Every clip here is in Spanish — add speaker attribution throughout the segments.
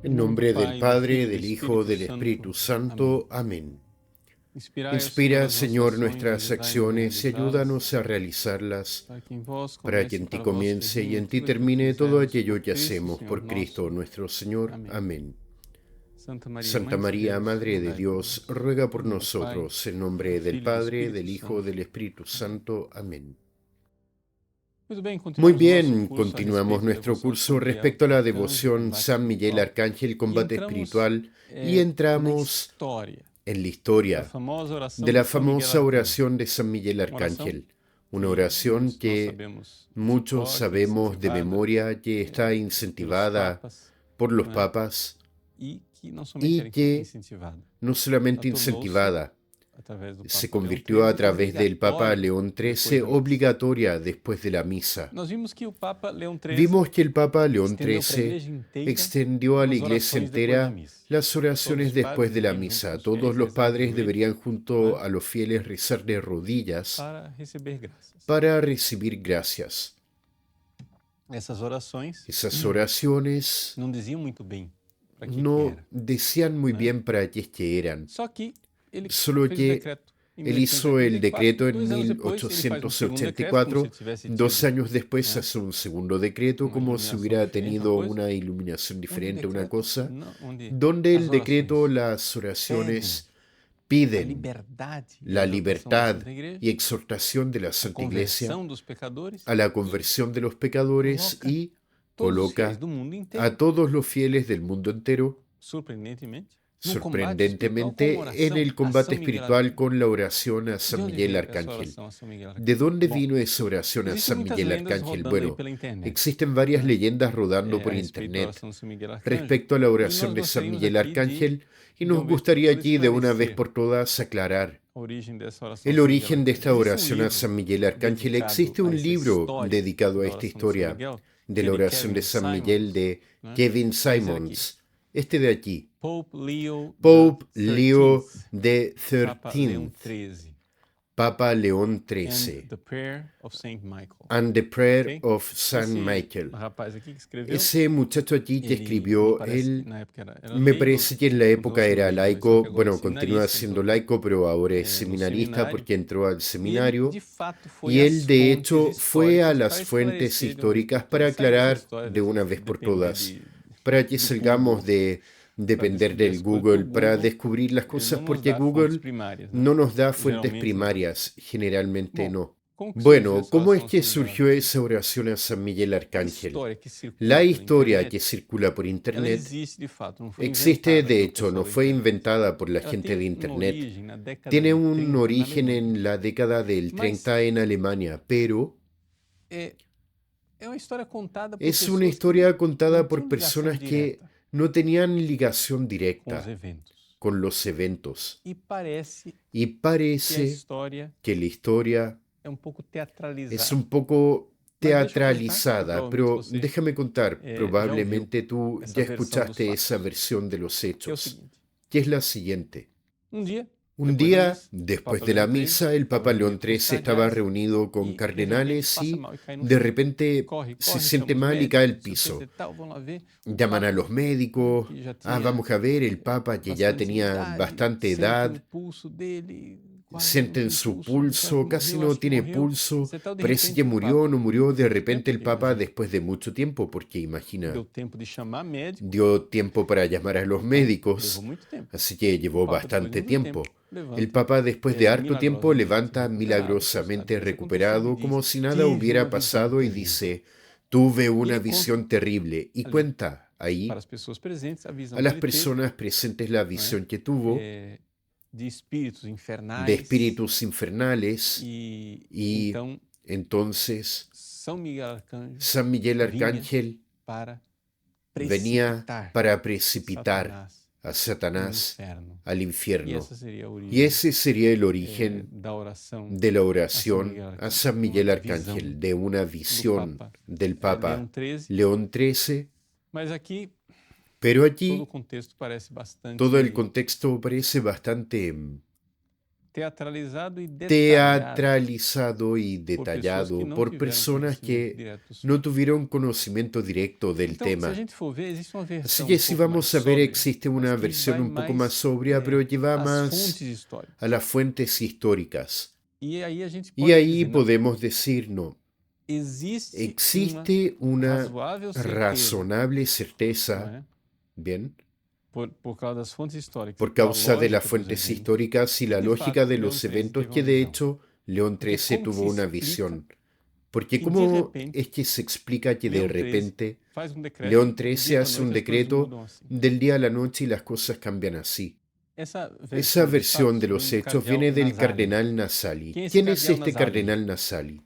Speaker 1: En nombre del Padre, del Hijo, del Espíritu Santo. Amén. Inspira, Señor, nuestras acciones y ayúdanos a realizarlas, para que en ti comience y en ti termine todo aquello que hacemos por Cristo nuestro Señor. Amén. Santa María, Madre de Dios, ruega por nosotros, en nombre del Padre, del Hijo, del Espíritu Santo. Amén. Muy bien, continuamos nuestro curso respecto a la devoción San Miguel Arcángel, combate espiritual, y entramos en la historia de la famosa oración de San Miguel Arcángel, una oración que muchos sabemos de memoria, que está incentivada por los papas y que no solamente incentivada, se convirtió a través del Papa León XIII obligatoria después de la misa. Vimos que el Papa León XIII extendió a la iglesia entera las oraciones después de la misa. Todos los padres deberían junto a los fieles rezar de rodillas para recibir gracias. Esas oraciones no decían muy bien para qué es que eran. Solo que él hizo el decreto en 1884, 2 años después hace un segundo decreto, como si hubiera tenido una iluminación diferente, una cosa, donde el decreto, las oraciones piden la libertad y exhortación de la Santa Iglesia a la conversión de los pecadores y coloca a todos los fieles del mundo entero, sorprendentemente, en el combate espiritual con la oración a San Miguel Arcángel. ¿De dónde vino esa oración a San Miguel Arcángel? Bueno, existen varias leyendas rodando por internet respecto a la oración de San Miguel Arcángel, y nos gustaría aquí de una vez por todas aclarar el origen de esta oración a San Miguel Arcángel. Existe un libro dedicado a esta historia de la oración de San Miguel de Kevin Simons, este de aquí, Pope Leo XIII, Papa León XIII, and the Prayer of Saint Michael. Ese muchacho aquí que escribió, él me parece que en la época era laico, bueno, continúa siendo laico, pero ahora es seminarista porque entró al seminario, y él de hecho fue a las fuentes históricas para aclarar de una vez por todas, para que salgamos de depender del Google para descubrir las cosas, porque Google no nos da fuentes primarias, generalmente no. Bueno, ¿cómo es que surgió esa oración a San Miguel Arcángel? La historia que circula por internet existe, de hecho, no fue inventada por la gente de internet. Tiene un origen en la década del 30 en Alemania, pero es una historia contada por personas que no tenían ligación directa con los eventos. Y parece que la historia es un poco teatralizada, pero déjame contar, probablemente tú ya escuchaste esa versión de los hechos, que es la siguiente. Un día, después de la misa, el Papa León XIII estaba reunido con cardenales y de repente se siente mal y cae al piso. Llaman a los médicos. Vamos a ver, el Papa, que ya tenía bastante edad, sienten su pulso, casi no tiene pulso, parece que murió o no murió. De repente el Papa, después de mucho tiempo, porque imagina, dio tiempo para llamar a los médicos, así que llevó bastante tiempo. El Papa, después de harto tiempo, levanta milagrosamente recuperado, como si nada hubiera pasado, y dice: tuve una visión terrible, y cuenta ahí a las personas presentes la visión que tuvo de espíritus infernales, y entonces San Miguel Arcángel venía para precipitar a Satanás al infierno. Y ese sería el origen de la oración a San Miguel Arcángel, de una visión del Papa León XIII. Pero aquí todo el contexto parece bastante teatralizado y detallado por personas que no tuvieron conocimiento directo del tema. Así que si vamos a ver, existe una versión un poco más sobria, pero lleva más a las fuentes históricas. Y ahí podemos decir, no, existe una razonable certeza, bien, por causa de las fuentes históricas y la lógica de los eventos que de hecho León XIII tuvo una visión. Porque ¿cómo es que se explica que de repente León XIII hace un decreto del día a la noche y las cosas cambian así? Esa versión de los hechos viene del cardenal Nasali. ¿Quién es este cardenal Nasali?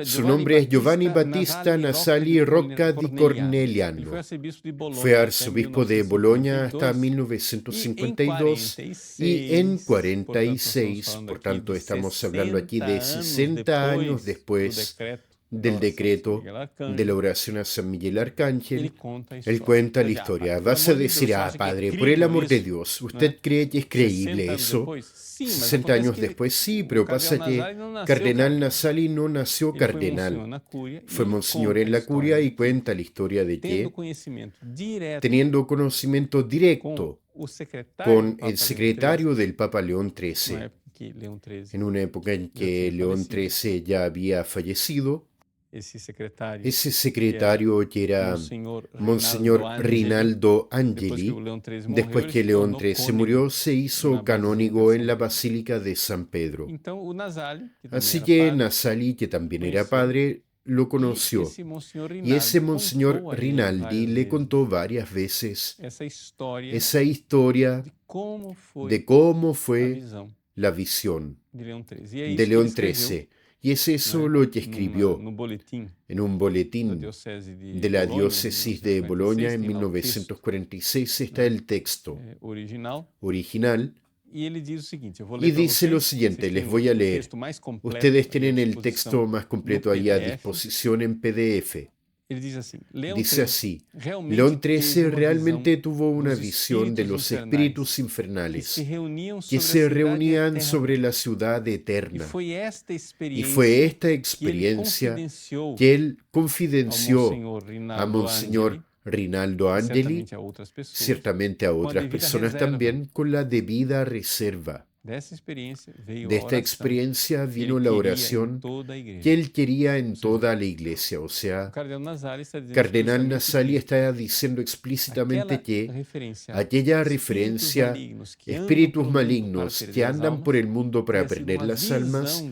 Speaker 1: Su nombre es Giovanni Battista Nasali Rocca di Corneliano. Fue arzobispo de Bolonia hasta 1952 y en 46, por tanto estamos hablando aquí de 60 años después del decreto de la oración a San Miguel Arcángel, él cuenta la historia. Vas a decir, padre, por el amor de Dios, ¿usted cree que es creíble eso? 60 años después sí, pero pasa que Cardenal Nasali no nació cardenal. Fue monseñor en la curia y cuenta la historia de que, teniendo conocimiento directo con el secretario del Papa León XIII, en una época en que León XIII ya había fallecido, ese secretario que era Monseñor Rinaldo Angeli, después que León XIII murió, se hizo canónigo en la Basílica de San Pedro. Así que Nasali, que también era padre, lo conoció. Y ese Monseñor Rinaldi le contó varias veces esa historia de cómo fue la visión de León XIII. Y es eso lo que escribió en un boletín de la diócesis de Bolonia en 1946. Está el texto original. Y dice lo siguiente, les voy a leer. Ustedes tienen el texto más completo ahí a disposición en PDF. Dice así, León XIII realmente tuvo una visión de los espíritus infernales que se reunían sobre la ciudad eterna. Y fue esta experiencia que él confidenció a Monseñor Rinaldo Angeli, ciertamente a otras personas también, con la debida reserva. De esta experiencia vino la oración que él quería en toda la iglesia. O sea, Cardenal Nasali está diciendo explícitamente que aquella referencia, espíritus malignos que andan por el mundo para perder las almas,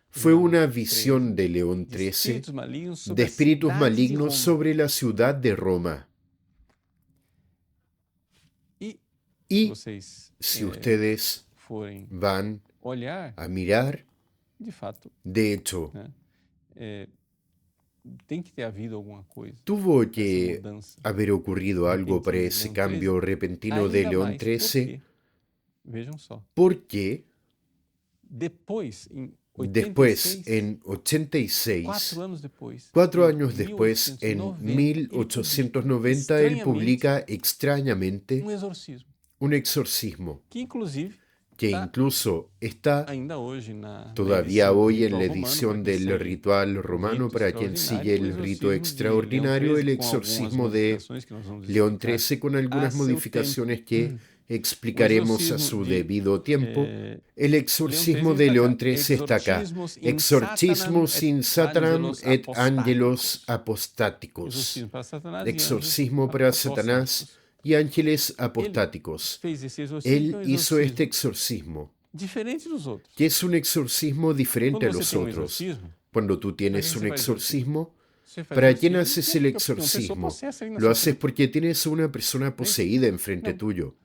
Speaker 1: fue una visión de León XIII de espíritus malignos sobre la ciudad de Roma. Y si ustedes van a mirar, de hecho, tuvo que haber ocurrido algo para ese cambio repentino de León XIII, porque después, en 86, 4 años después, en 1890, él publica extrañamente un exorcismo que incluso está todavía hoy en la edición del ritual romano para quien sigue el rito extraordinario, el exorcismo de León XIII, con algunas modificaciones que explicaremos a su debido tiempo. El exorcismo de León XIII está acá. Exorcismus in Satanam et angelos apostaticos. Exorcismo para Satanás y ángeles apostáticos. Él hizo este exorcismo, que es un exorcismo diferente a los otros. Cuando tú tienes un exorcismo, ¿para quién haces el exorcismo? Lo haces porque tienes a una persona poseída enfrente tuyo.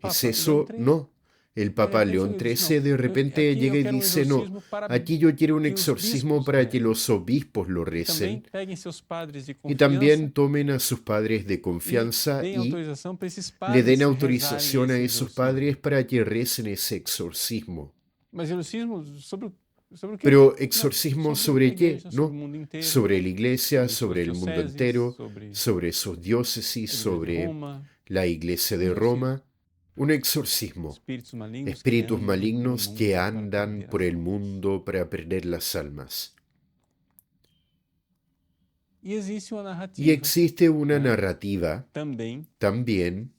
Speaker 1: ¿Es eso? No. El Papa León XIII de repente llega y dice, no, aquí yo quiero un exorcismo para que los obispos lo recen y también tomen a sus padres de confianza y le den autorización a esos padres para que recen ese exorcismo. Pero exorcismo ¿sobre qué? No, sobre la iglesia, sobre el mundo entero, sobre sus diócesis, sobre la iglesia de Roma. Un exorcismo. Espíritus malignos que andan por el mundo para perder las almas. Y existe una narrativa también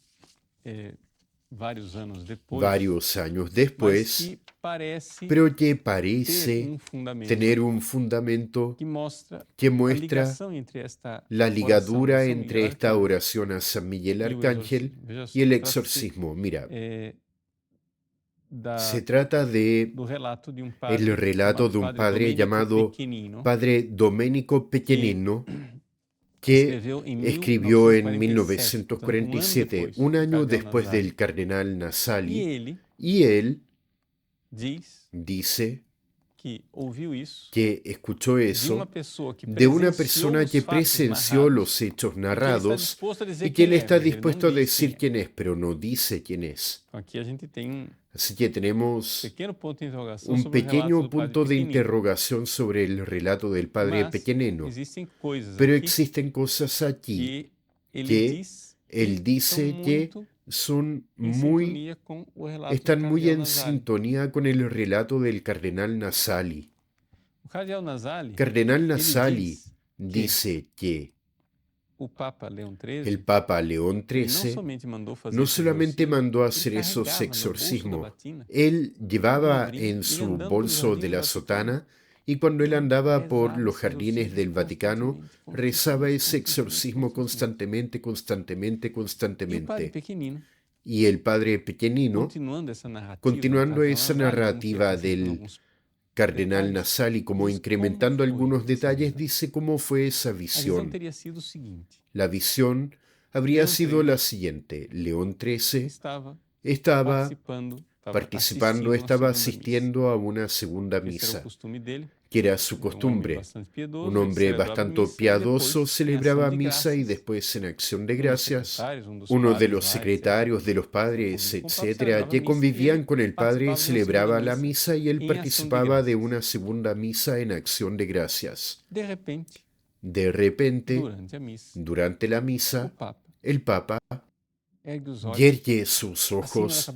Speaker 1: varios años después, pero que parece tener un fundamento que muestra la ligadura entre esta oración a San Miguel Arcángel y el exorcismo. Mira, se trata de el relato de un padre llamado Padre Domenico Pequenino, que escribió en 1947, un año después del cardenal Nasali, y él dice que escuchó eso de una persona que presenció los hechos narrados y que él está dispuesto a decir quién es, pero no dice quién es. Así que tenemos un pequeño punto de interrogación sobre el relato del padre Pequenino. Pero existen cosas aquí que él dice que están muy en sintonía con el relato del cardenal Nasali. Cardenal Nasali dice que el Papa León XIII no solamente mandó a hacer esos exorcismos, él llevaba en su bolso de la sotana y cuando él andaba por los jardines del Vaticano, rezaba ese exorcismo constantemente. Y el padre Pequenino, continuando esa narrativa del cardenal Nasali, como incrementando algunos detalles, dice cómo fue esa visión. La visión habría sido la siguiente. León XIII estaba participando, estaba asistiendo a una segunda misa, que era su costumbre. Un hombre bastante piadoso celebraba misa y después en acción de gracias, uno de los secretarios de los padres, etcétera, que convivían con el padre, celebraba la misa y él participaba de una segunda misa en acción de gracias. De repente, durante la misa, el Papa yergue sus ojos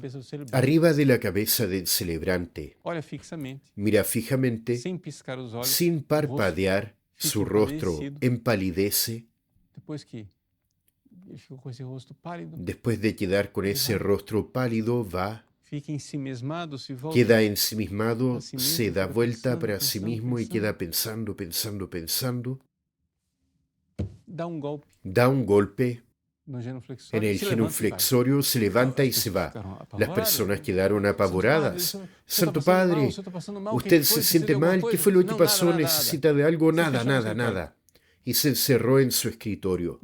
Speaker 1: arriba de la cabeza del celebrante. Mira fijamente, sin parpadear, su rostro empalidece. Después de quedar con ese rostro pálido, queda ensimismado, se da vuelta para sí mismo y queda pensando. Da un golpe en el genuflexorio, se levanta y se va. Las personas quedaron apavoradas. Santo Padre, usted se siente mal, ¿qué fue lo que pasó? ¿Necesita de algo? Nada. Y se encerró en su escritorio.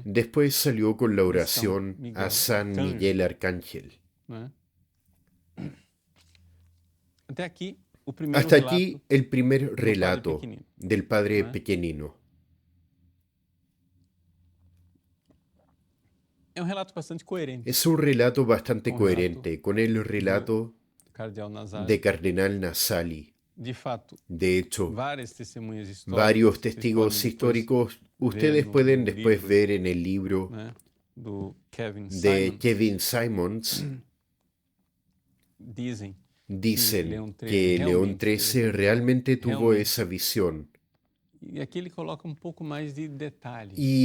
Speaker 1: Después salió con la oración a San Miguel Arcángel. Hasta aquí el primer relato del padre Pequenino. Es un relato bastante coherente con el relato de Cardenal Nasali. De hecho, varios testigos históricos ustedes pueden después ver en el libro de Kevin Simons. Dicen que León XIII realmente tuvo esa visión. Y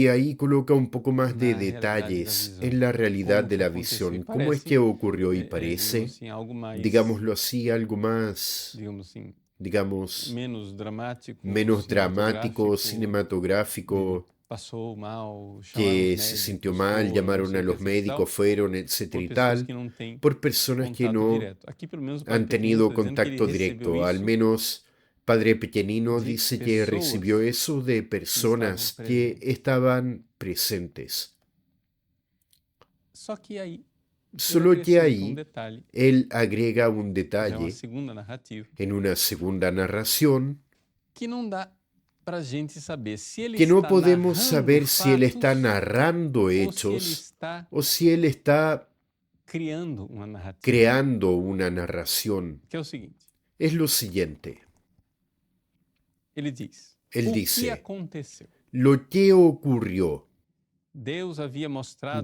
Speaker 1: ahí coloca un poco más de detalles en la realidad de la visión. ¿Cómo es que ocurrió? Y parece, digámoslo así, algo más, menos dramático, cinematográfico, que se sintió mal, llamaron a los médicos, fueron, etcétera y tal, por personas que no han tenido contacto directo. Al menos Padre Pequenino dice que recibió eso de personas que estaban presentes. Solo que ahí él agrega un detalle en una segunda narración que no podemos saber si él está narrando hechos o si él está creando una narración. Es lo siguiente. Él dice, lo que ocurrió.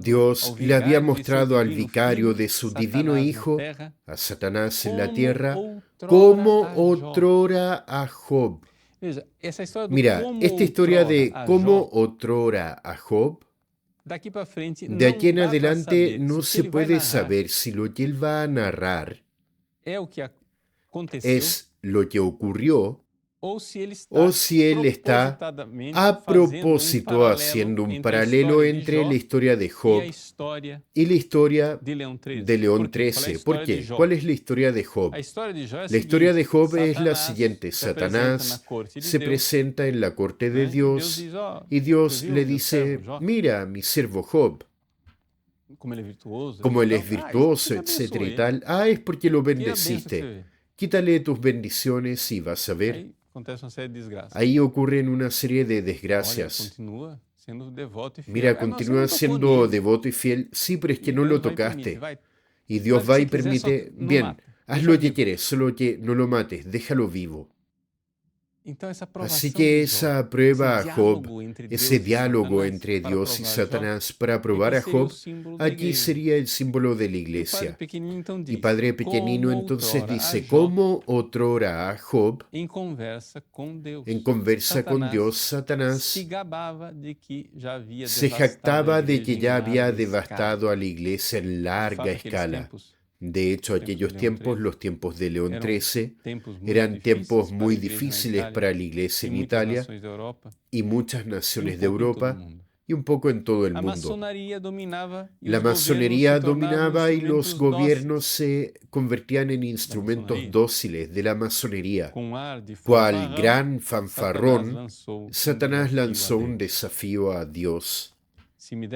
Speaker 1: Dios le había mostrado al vicario de su divino Hijo, a Satanás en la tierra, como otrora a Job. Mira, esta historia de cómo otrora a Job, de aquí en adelante no se puede saber si lo que él va a narrar es lo que ocurrió o si él está a propósito haciendo un paralelo entre la historia de Job y la historia de León XIII. ¿Por qué? ¿Cuál es la historia de Job? La historia de Job es la siguiente. Satanás se presenta en la corte de Dios y Dios le dice, mira, mi siervo Job, como él es virtuoso, etcétera y tal. Es porque lo bendeciste. Quítale tus bendiciones y vas a ver. Ahí ocurren una serie de desgracias. Mira, continúa siendo devoto y fiel. Sí, pero es que no lo tocaste. Y Dios va y permite, bien, haz lo que quieres, solo que no lo mates, déjalo vivo. Así que esa prueba a Job, ese diálogo entre Dios y Satanás para probar a Job, aquí sería el símbolo de la iglesia. Y Padre Pequeñino entonces dice, ¿cómo otrora a Job, en conversa con Dios, Satanás se jactaba de que ya había devastado a la iglesia en larga escala? De hecho, aquellos tiempos, los tiempos de León XIII, eran tiempos muy difíciles para la iglesia en Italia y muchas naciones de Europa y un poco en todo el mundo. La masonería dominaba y los gobiernos se convertían en instrumentos dóciles de la masonería. Cual gran fanfarrón, Satanás lanzó un desafío a Dios. Si me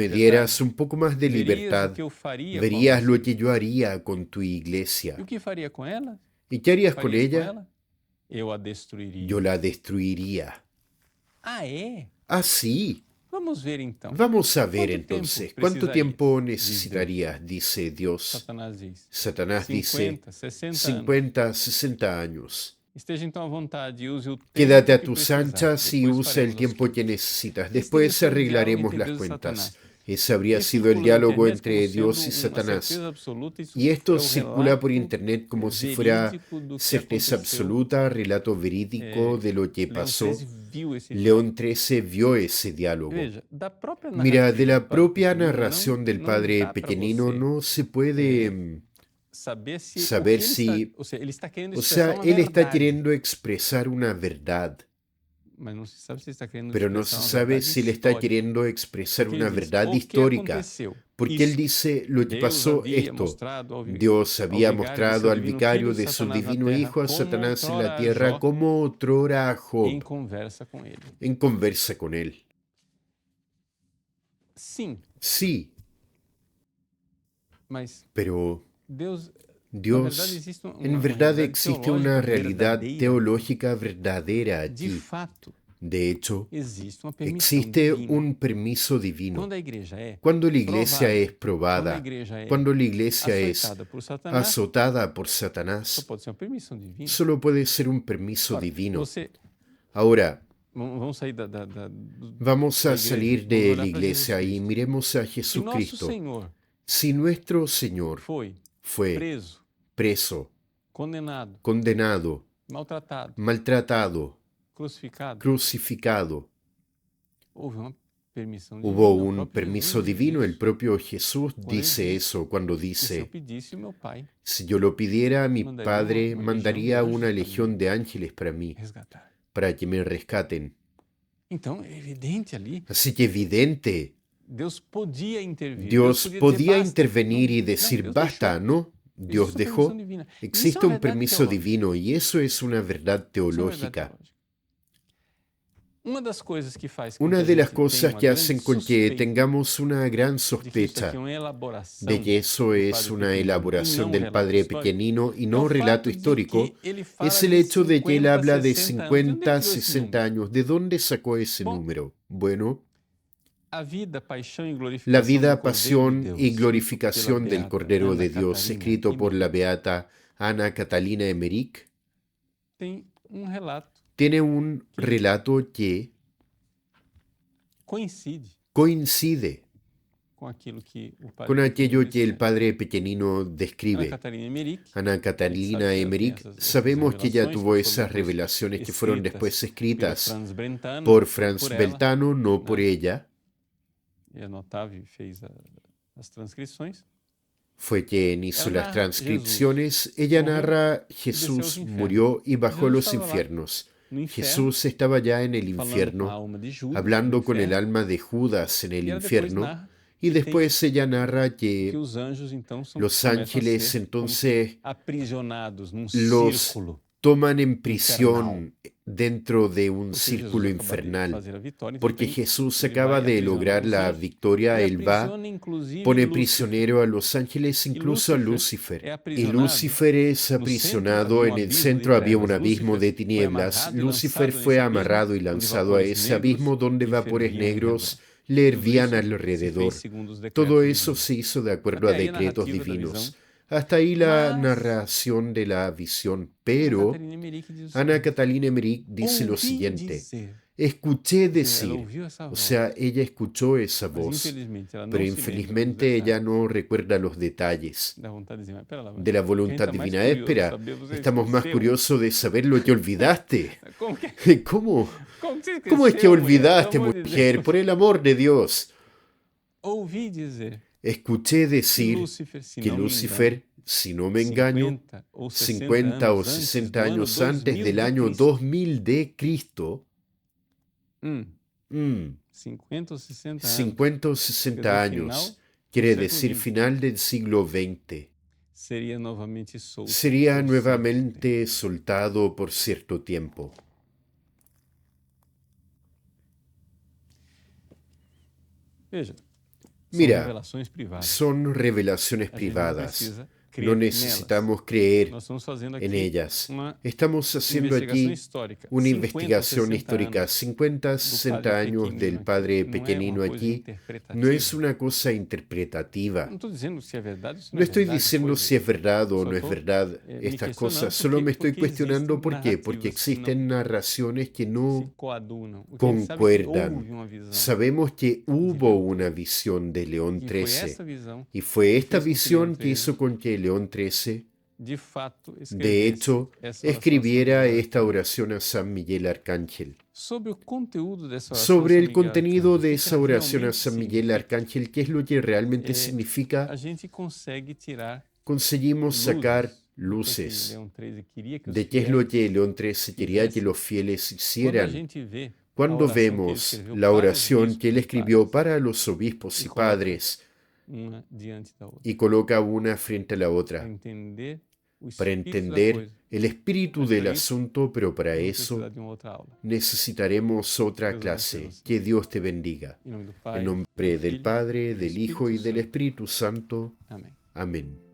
Speaker 1: dieras un poco más de libertad, verías lo que yo haría con tu iglesia. ¿Y qué harías con ella? Yo la destruiría. Sí. Vamos a ver entonces. ¿Cuánto tiempo necesitarías? Dice Dios. Satanás dice 50, 60 años. Quédate a tus anchas y usa el tiempo que necesitas. Después arreglaremos las cuentas. Ese habría sido el diálogo entre Dios y Satanás. Y esto circula por internet como si fuera certeza absoluta, relato verídico de lo que pasó. León XIII vio ese diálogo. Mira, de la propia narración del Padre Pequeñino no se puede saber si... O sea, él está queriendo expresar una verdad, pero no se sabe si él está queriendo expresar una verdad histórica, porque él dice lo que pasó esto. Dios había mostrado al vicario de su divino Hijo, a Satanás en la tierra, como otrora a Job, en conversa con él. Sí, pero Dios, en verdad existe una realidad teológica verdadera allí. De hecho, existe un permiso divino. Cuando la iglesia es probada, cuando la iglesia es azotada por Satanás, solo puede ser un permiso divino. Ahora, vamos a salir de la iglesia y miremos a Jesucristo. Si nuestro Señor fue preso, condenado, maltratado, crucificado, hubo un permiso divino. El propio Jesús dice eso cuando dice, si yo lo pidiera, mi Padre mandaría una legión de ángeles para mí, para que me rescaten. Así que evidente, Dios podía intervenir y decir, basta, ¿no? Dios dejó. Existe un permiso divino y eso es una verdad teológica. Una de las cosas que hacen con que tengamos una gran sospecha de que eso es una elaboración del Padre Pequeñino y no relato histórico es el hecho de que él habla de 50, 60 años. ¿De dónde sacó ese número? Bueno, la vida, pasión y glorificación del Cordero de Dios, escrito por la beata Ana Catalina Emmerich, tiene un relato que coincide con aquello que el padre pequeñino describe. Ana Catalina Emmerich, sabemos que ella tuvo esas revelaciones que fueron después escritas por Franz Beltano, no por ella. Fue quien hizo las transcripciones. Ella narra: Jesús murió y bajó a los infiernos. Jesús estaba ya en el infierno, hablando con el alma de Judas en el infierno. Y después ella narra que los ángeles entonces los toman en prisión dentro de un círculo infernal, porque Jesús acaba de lograr la victoria. Él va, pone prisionero a los ángeles, incluso a Lucifer. Y Lucifer es aprisionado. En el centro había un abismo de tinieblas. Lucifer fue amarrado y lanzado a ese abismo donde vapores negros le hervían alrededor. Todo eso se hizo de acuerdo a decretos divinos. Hasta ahí la narración de la visión. Pero Ana Catalina Emmerich dice lo siguiente: escuché decir, o sea, ella escuchó esa voz, pero infelizmente ella no recuerda los detalles de la voluntad divina. Espera, estamos más curiosos de saber lo que olvidaste. ¿Cómo es que olvidaste, mujer? Por el amor de Dios. Escuché decir que Lucifer, si no me engaño, 50 o 60 años antes del año 2000 de Cristo, 50 o 60 años, quiere decir final del siglo XX, sería nuevamente soltado por cierto tiempo. Mira, son revelaciones privadas. No necesitamos creer en ellas. Estamos haciendo aquí una investigación histórica. 50, 60 años del padre pequeñino aquí no es una cosa interpretativa. No estoy diciendo si es verdad o no es verdad estas cosas. Solo me estoy cuestionando por qué. Porque existen narraciones que no concuerdan. Sabemos que hubo una visión de León XIII. Y fue esta visión que hizo con que León XIII, de hecho, escribiera esta oración a San Miguel Arcángel. Sobre el contenido de esa oración a San Miguel Arcángel, ¿qué es lo que realmente significa? Conseguimos sacar luces de qué es lo que León XIII quería que los fieles hicieran. Cuando vemos la oración que él escribió para los obispos y padres y coloca una frente a la otra para entender el espíritu del asunto, pero para eso necesitaremos otra clase. Que Dios te bendiga. En nombre del Padre, del Hijo y del Espíritu Santo. Amén.